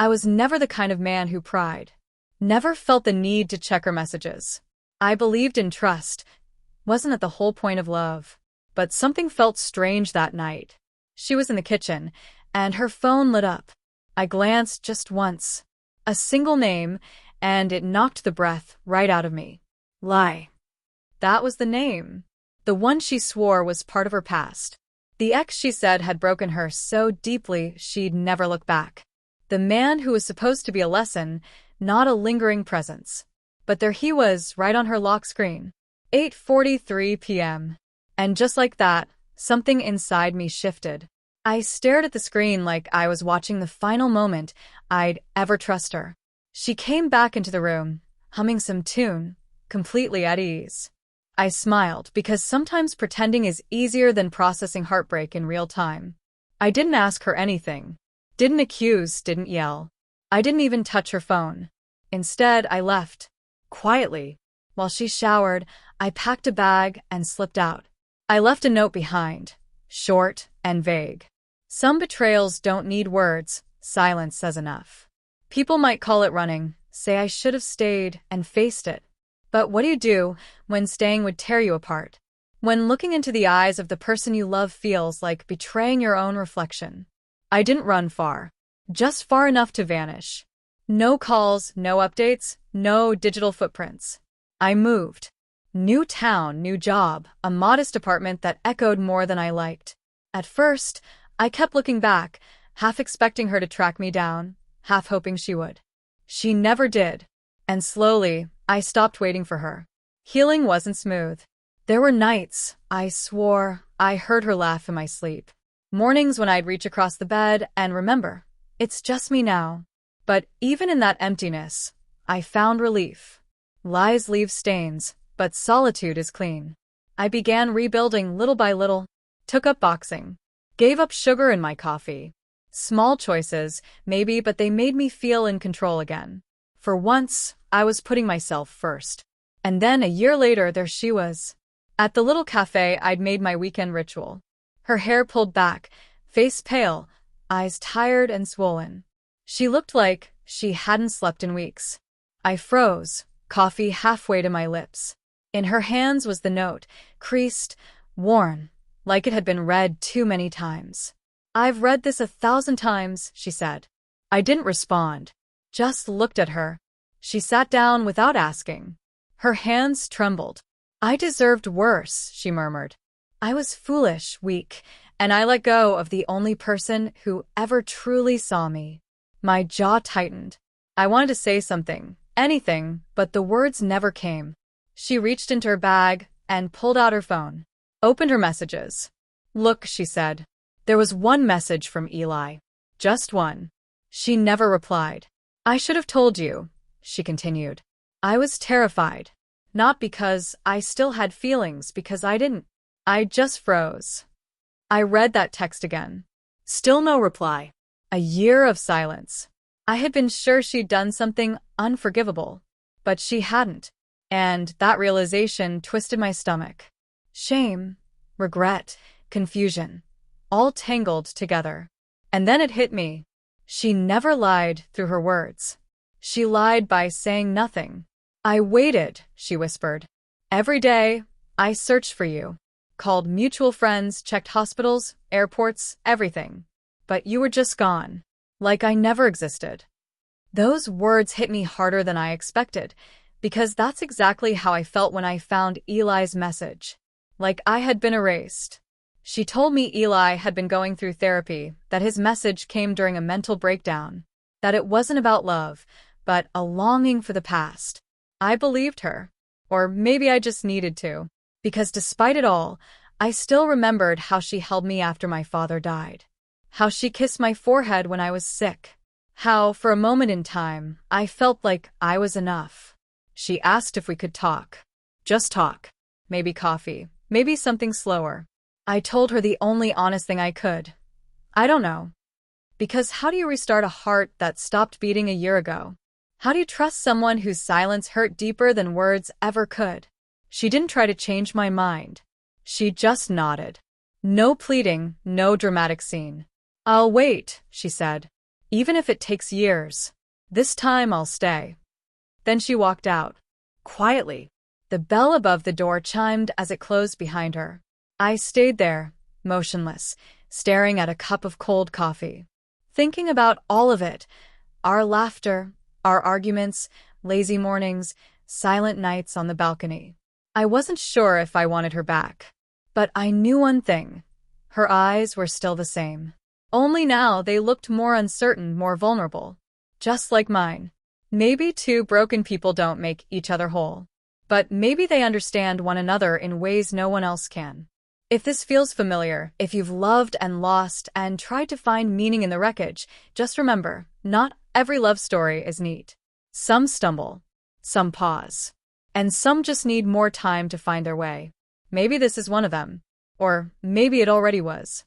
I was never the kind of man who pried. Never felt the need to check her messages. I believed in trust. Wasn't it the whole point of love? But something felt strange that night. She was in the kitchen, and her phone lit up. I glanced just once. A single name, and it knocked the breath right out of me. Lie. That was the name. The one she swore was part of her past. The ex she said had broken her so deeply she'd never look back. The man who was supposed to be a lesson, not a lingering presence. But there he was, right on her lock screen. 8:43 p.m. And just like that, something inside me shifted. I stared at the screen like I was watching the final moment I'd ever trust her. She came back into the room, humming some tune, completely at ease. I smiled because sometimes pretending is easier than processing heartbreak in real time. I didn't ask her anything. Didn't accuse, didn't yell. I didn't even touch her phone. Instead, I left. Quietly. While she showered, I packed a bag and slipped out. I left a note behind, short and vague. Some betrayals don't need words, silence says enough. People might call it running, say I should have stayed and faced it. But what do you do when staying would tear you apart? When looking into the eyes of the person you love feels like betraying your own reflection? I didn't run far, just far enough to vanish. No calls, no updates, no digital footprints. I moved. New town, new job, a modest apartment that echoed more than I liked. At first, I kept looking back, half expecting her to track me down, half hoping she would. She never did. And slowly, I stopped waiting for her. Healing wasn't smooth. There were nights, I swore, I heard her laugh in my sleep. Mornings when I'd reach across the bed and remember, it's just me now. But even in that emptiness, I found relief. Lies leave stains, but solitude is clean. I began rebuilding little by little, took up boxing, gave up sugar in my coffee. Small choices, maybe, but they made me feel in control again. For once, I was putting myself first. And then a year later, there she was. At the little cafe I'd made my weekend ritual. Her hair pulled back, face pale, eyes tired and swollen. She looked like she hadn't slept in weeks. I froze, coffee halfway to my lips. In her hands was the note, creased, worn, like it had been read too many times. I've read this 1,000 times, she said. I didn't respond, just looked at her. She sat down without asking. Her hands trembled. I deserved worse, she murmured. I was foolish, weak, and I let go of the only person who ever truly saw me. My jaw tightened. I wanted to say something, anything, but the words never came. She reached into her bag and pulled out her phone. Opened her messages. Look, she said. There was one message from Eli. Just one. She never replied. I should have told you, she continued. I was terrified. Not because I still had feelings, because I didn't. I just froze. I read that text again. Still no reply. A year of silence. I had been sure she'd done something unforgivable, but she hadn't. And that realization twisted my stomach. Shame, regret, confusion, all tangled together. And then it hit me. She never lied through her words. She lied by saying nothing. I waited, she whispered. Every day, I searched for you. Called mutual friends, checked hospitals, airports, everything. But you were just gone. Like I never existed. Those words hit me harder than I expected, because that's exactly how I felt when I found Eli's message. Like I had been erased. She told me Eli had been going through therapy, that his message came during a mental breakdown, that it wasn't about love, but a longing for the past. I believed her. Or maybe I just needed to. Because despite it all, I still remembered how she held me after my father died. How she kissed my forehead when I was sick. How, for a moment in time, I felt like I was enough. She asked if we could talk. Just talk. Maybe coffee. Maybe something slower. I told her the only honest thing I could. I don't know. Because how do you restart a heart that stopped beating a year ago? How do you trust someone whose silence hurt deeper than words ever could? She didn't try to change my mind. She just nodded. No pleading, no dramatic scene. I'll wait, she said. Even if it takes years. This time I'll stay. Then she walked out. Quietly. The bell above the door chimed as it closed behind her. I stayed there, motionless, staring at a cup of cold coffee. Thinking about all of it. Our laughter, our arguments, lazy mornings, silent nights on the balcony. I wasn't sure if I wanted her back. But I knew one thing. Her eyes were still the same. Only now they looked more uncertain, more vulnerable. Just like mine. Maybe two broken people don't make each other whole. But maybe they understand one another in ways no one else can. If this feels familiar, if you've loved and lost and tried to find meaning in the wreckage, just remember, not every love story is neat. Some stumble, some pause, and some just need more time to find their way. Maybe this is one of them. Or maybe it already was.